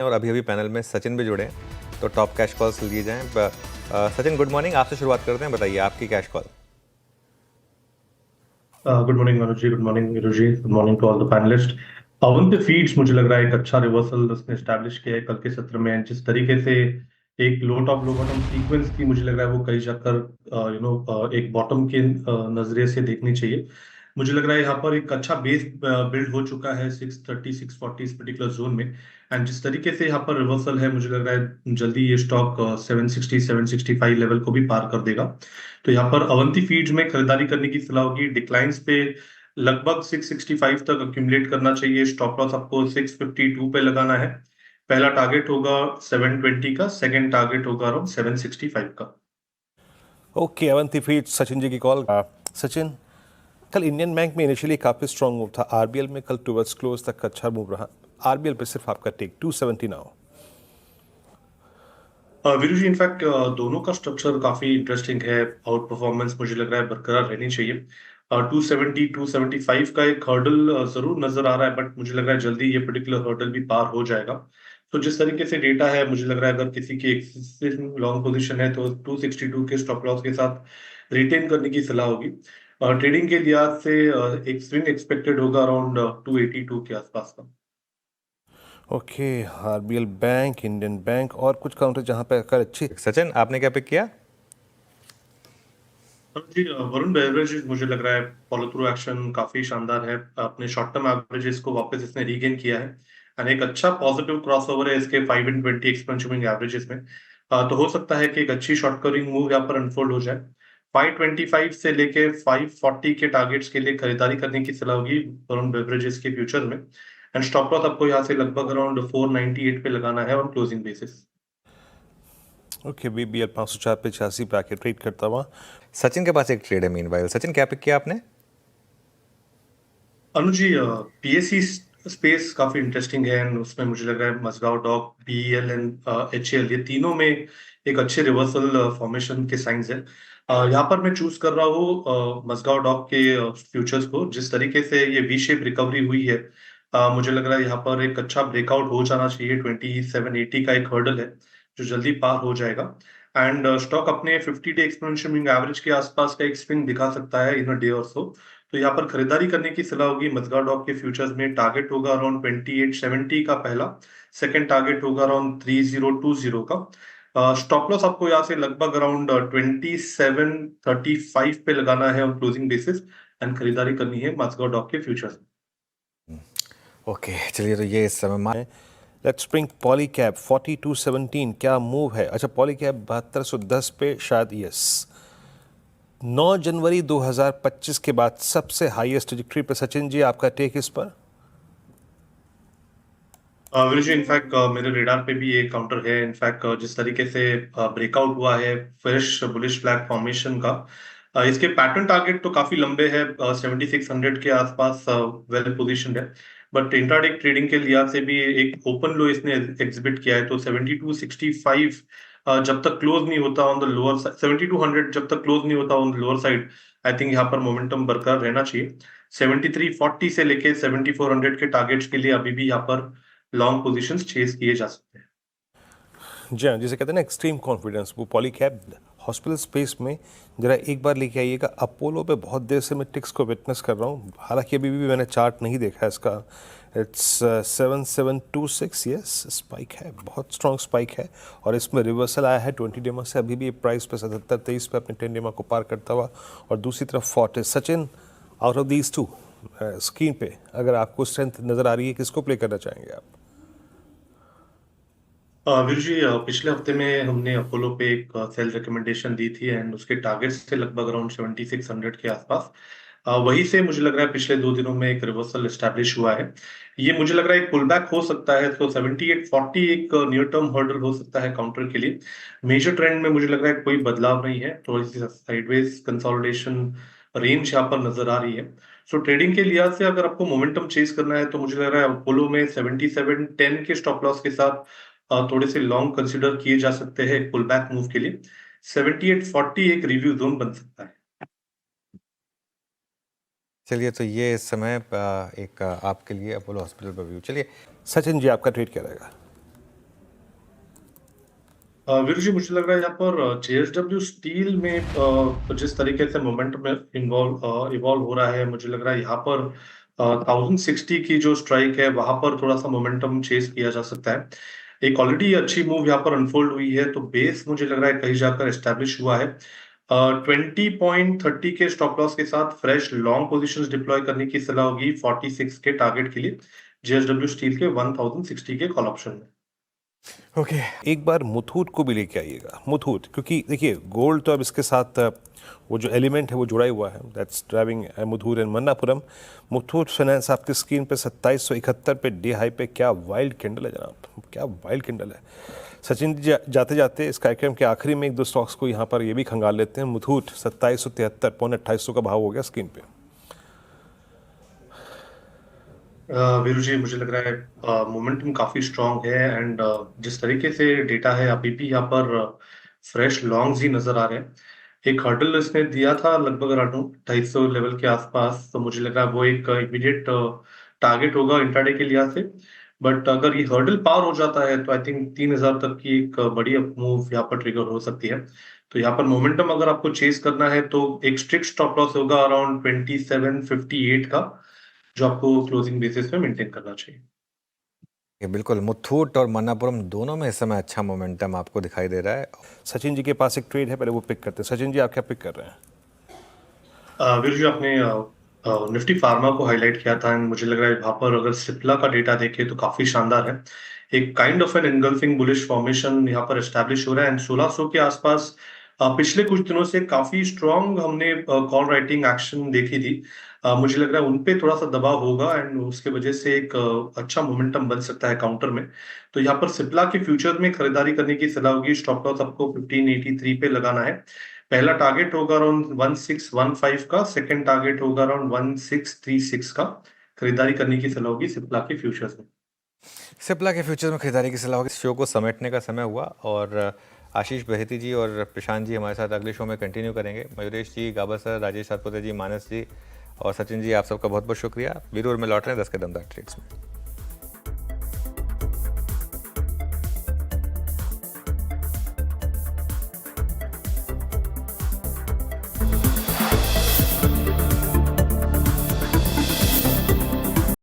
और अभी अभी पैनल में सचिन भी जुड़े हैं, तो टॉप कैश कॉल्स लिए जाएं। Sachin, good morning. आपसे शुरुआत करते हैं, बताइए आपकी cash call. Good morning Manoj ji, good morning Neeru ji, good morning to all the panelist. Avanti Feeds मुझे लग रहा है एक अच्छा रिवर्सल उसने एस्टैब्लिश किया है कल के सत्र में। जिस तरीके से एक लो टॉप लो बॉटम सीक्वेंस थी, मुझे लग रहा है वो कहीं जाकर एक बॉटम के नजरिए से देखनी चाहिए। मुझे लग रहा है यहाँ पर एक अच्छा बेस बिल्ड हो चुका है 630 640 इस पर्टिकुलर जोन में। एंड जिस तरीके से यहाँ पर रिवर्सल है, मुझे लग रहा है जल्दी ये स्टॉक 760 765 लेवल को भी पार कर देगा। तो यहाँ पर अवंती फीड्स में खरीदारी करने की सलाह होगी। डिक्लाइंस पे लगभग 665 तक अक्यूमुलेट करना चाहिए। स्टॉप लॉस आपको 652 पे लगाना है। पहला टारगेट होगा 720 का, सेकंड टारगेट होगा अराउंड 765 का। ओके, अवंती फीड्स, सचिन जी की कॉल। सचिन, कल इंडियन बैंक में इनिशियली काफ़ी स्ट्रांग मूव था, आरबीएल में कल टुवर्ड्स क्लोज तक अच्छा मूव रहा। आरबीएल पे सिर्फ आपका टेक 270 नाउ। वीरू जी, इनफैक्ट दोनों का स्ट्रक्चर काफी इंटरेस्टिंग है। आउट परफॉर्मेंस मुझे लग रहा है बरकरार रहनी चाहिए। 270 275 का एक हर्डल जरूर नजर आ रहा है, बट मुझे लग रहा है जल्दी ये पर्टिकुलर हर्डल भी पार हो जाएगा। तो जिस तरीके से डेटा है, मुझे लग रहा है अगर किसी की एक्सिस्टिंग लॉन्ग पोजीशन है तो 262 के स्टॉप लॉस के साथ रिटेन करने की सलाह होगी। ट्रेडिंग के लिहाज से एक स्विंग एक्सपेक्टेड होगा अराउंड 282 के आसपास का। Okay, RBL bank, Indian bank और कुछ काउंटर जहां पे अगर अच्छी। सचिन, आपने क्या पिक किया? हाँ जी, वरुण बेवरेजेस मुझे लग रहा है फॉलो थ्रू एक्शन काफी शानदार है। अपने शॉर्ट टर्म एवरेजेस को वापस इसने रीगेन किया है। एंड एक अच्छा पॉजिटिव क्रॉसओवर है इसके 5 एंड 20 एक्सपेंसिव एवरेजेस में। तो हो सकता है कि एक अच्छी शॉर्ट कवरिंग मूव यहाँ पर अनफोल्ड हो जाए। 525 से लेके 540 के टारगेट्स के लिए खरीदारी करने की सलाह होगी वरुण बेवरेजेस के फ्यूचर में। एंड स्टॉप लॉस आपको यहाँ से लगभग अराउंड 498 पे लगाना है on closing basis. Okay, BBL 504 पे 86 पे आके ट्रेड करता हुआ। सचिन के पास एक ट्रेड है मीनवाइल। सचिन, क्या पिक किया आपने? अनुज जी, पीएससी स्पेस काफी इंटरेस्टिंग है and उसमें मुझे लग रहा है Mazagon dock, BEL and HL, ये तीनों में एक अच्छे रिवर्सल फॉर्मेशन के साइंस है। यहाँ पर मैं चूज कर रहा हूँ मजगांव डॉक के फ्यूचर्स को। जिस तरीके से ये वी शेप रिकवरी हुई है, मुझे लग रहा है यहाँ पर एक अच्छा ब्रेकआउट हो जाना चाहिए। 2780 का एक हर्डल है जो जल्दी पार हो जाएगा। एंड स्टॉक अपने 50 डे एक्सपोनेंशियल मूविंग एवरेज के आसपास का एक स्विंग दिखा सकता है इन अ डे और सो। तो यहाँ पर खरीदारी करने की सलाह होगी। मजगा डॉक के फ्यूचर्स में टारगेट होगा अराउंड 2870 का पहला, सेकंड टारगेट होगा अराउंड 3020 का। स्टॉप लॉस आपको यहाँ से लगभग अराउंड 2735 पे लगाना है ऑन क्लोजिंग बेसिस। एंड खरीदारी करनी है मजगा डॉक के फ्यूचर्स में। ओके, चलिए, तो ये इस समय लेट्स ब्रिंग पॉलीकैब 4217, क्या मूव है? अच्छा, पॉलीकैब 7210 पे शायद, यस। 9 जनवरी 2025 के बाद सबसे हाईएस्ट ट्रजेक्टरी पे। सचिन जी, आपका टेक इस पर? विनीश, इनफैक्ट मेरे रेडार पे भी एक काउंटर है। इनफैक्ट जिस तरीके से ब्रेकआउट हुआ है फ्रेश बुलिश फ्लैग फॉर्मेशन का, इसके पैटर्न टारगेट तो काफी लंबे हैं, 7600 के आसपास वेल पोजीशनड है। बट इंट्राडे ट्रेडिंग के लिहाज से भी एक ओपन लो इसने एग्जिबिट किया है। तो 7265 जब तक क्लोज नहीं होता ऑन द लोअर साइड, 7200 जब तक क्लोज नहीं होता on the lower side, I think यहाँ पर मोमेंटम बरकरार रहना चाहिए। 7340 से लेके 7400 के टारगेट्स के लिए अभी भी यहाँ पर लॉन्ग पोजीशंस चेस किए जा सकते हैं। जी हाँ, जिसे कहते हैं ना एक्सट्रीम कॉन्फिडेंस, वो पॉलीकैब हॉस्पिटल स्पेस में जरा एक बार लेके आइएगा। अपोलो पे बहुत देर से मैं टिक्स को विटनेस कर रहा हूँ, हालांकि अभी भी मैंने चार्ट नहीं देखा है इसका। इट्स 7726, यस, स्पाइक है, बहुत स्ट्रॉन्ग स्पाइक है। और इसमें रिवर्सल आया है 20 डेमा से, अभी भी प्राइस पे 7723 पे अपने 10 डेमा को पार करता हुआ। और दूसरी तरफ Fortis. Sachin, out of these two screen पे अगर आपको स्ट्रेंथ नज़र आ रही है, किसको प्ले करना चाहेंगे आप? वीर जी, पिछले हफ्ते में हमने अपोलो पे एक सेल रिकमेंडेशन दी थी एंड उसके टारगेट्स थे लगभग अराउंड 7600 के आसपास। वही से मुझे लग रहा है पिछले 2 दिनों में एक रिवर्सल एस्टैब्लिश हुआ है। ये मुझे लग रहा है एक पुल बैक हो सकता है। तो 7840 एक नियर टर्म हर्डल हो सकता है काउंटर के लिए। मेजर ट्रेंड में मुझे लग रहा है कोई बदलाव नहीं है, थोड़ी सी साइडवेज कंसोलिडेशन रेंज यहाँ पर नजर आ रही है। सो ट्रेडिंग के लिहाज से अगर आपको मोमेंटम चेस करना है तो मुझे लग रहा है अपोलो में 7710 के स्टॉप लॉस के साथ थोड़े से लॉन्ग कंसिडर किए जा सकते हैं पुल बैक मूव के लिए। 7840 एक रिव्यू जोन बन सकता है। चलिए, तो ये इस समय एक आपके लिए अपोलो हॉस्पिटल पर व्यू। चलिए सचिन जी, आपका ट्रेड क्या रहेगा? वीरू जी, मुझे लग रहा है यहाँ पर जेएसडब्ल्यू स्टील में जिस तरीके से मोमेंटम में इवॉल्व हो रहा है, मुझे लग रहा है यहाँ पर 1060 की जो स्ट्राइक है वहां पर थोड़ा सा मोमेंटम चेस किया जा सकता है। एक ऑलरेडी अच्छी मूव यहाँ पर अनफोल्ड हुई है, तो बेस मुझे लग रहा है कहीं जाकर एस्टेब्लिश हुआ है। 20.30 के स्टॉप लॉस के साथ फ्रेश लॉन्ग पोजीशंस डिप्लॉय करने की सलाह होगी 46 के टारगेट के लिए, जेएसडब्ल्यू स्टील के 1060 के कॉल ऑप्शन में। ओके एक बार मुथूट को भी लेके आइएगा, मुथूट, क्योंकि देखिए गोल्ड तो अब इसके साथ वो जो एलिमेंट है वो जुड़ा ही हुआ है, that's driving Muthoot and Manappuram. Muthoot finance आपकी स्क्रीन पे 2771 पे डे हाई पे, क्या वाइल्ड कैंडल है जनाब, क्या वाइल्ड कैंडल है। सचिन जी जाते जाते इस कार्यक्रम के आखिरी में एक दो स्टॉक्स को यहाँ पर ये भी खंगाल लेते हैं। मुथूट 2773 पौने 2800 का भाव हो गया स्क्रीन पे। वीरू जी, मुझे लग रहा है मोमेंटम काफी स्ट्रांग है एंड जिस तरीके से डेटा है अभी भी यहाँ पर फ्रेश लॉन्ग्स ही नजर आ रहे हैं। एक हर्डल इसने दिया था लगभग अराउंड 250 लेवल के आसपास, तो मुझे लग रहा है वो एक इमीडिएट टारगेट होगा इंट्राडे के लिहाज से। बट अगर ये हर्डल पार हो जाता है तो आई थिंक 3000 तक की एक बड़ी मूव यहाँ पर ट्रिगर हो सकती है। तो यहाँ पर मोमेंटम अगर आपको चेस करना है तो एक स्ट्रिक्ट स्टॉप लॉस होगा अराउंड 2758 का, जो आपको क्लोजिंग बेसिस में मेंटेन करना चाहिए। ये बिल्कुल मुथूट और मन्नापुरम दोनों में इस समय अच्छा मोमेंटम आपको दिखाई दे रहा है। सचिन जी के पास एक ट्रेड है, पहले वो पिक करते हैं। सचिन जी आप क्या पिक कर रहे हैं? वीर जी, आपने निफ्टी फार्मा को हाईलाइट किया था एंड मुझे लग रहा है वहां पर अगर सिप्ला का डेटा देखें तो काफी शानदार है। एक kind of an engulfing bullish formation यहाँ पर एस्टैब्लिश हो रहा है एंड 1600 के आसपास पिछले कुछ दिनों से काफी स्ट्रांग हमने कॉल राइटिंग एक्शन देखी थी। मुझे लग रहा है उनपे थोड़ा सा दबाव होगा एंड उसके वजह से एक अच्छा मोमेंटम बन सकता है काउंटर में। तो यहाँ पर सिप्ला के फ्यूचर में खरीदारी करने की सलाह होगी। स्टॉप लॉस आपको 1583 पे लगाना है। पहला टारगेट होगा अराउंड 1615 का, सेकंड टारगेट होगा अराउंड 1636 का। खरीदारी करने की सलाह होगी सिप्ला के फ्यूचर्स में। सिप्ला के फ्यूचर में खरीदारी की सलाह होगी। शो को समेटने का समय हुआ और आशीष बहेती जी और प्रशांत जी हमारे साथ अगले शो में कंटिन्यू करेंगे। मयूरेश जी, गाबा सर, राजेश सातपुते जी, मानस जी और सचिन जी, आप सबका बहुत बहुत शुक्रिया। वीरू और मैं लौट रहे हैं 10 कदम ट्रेड्स में।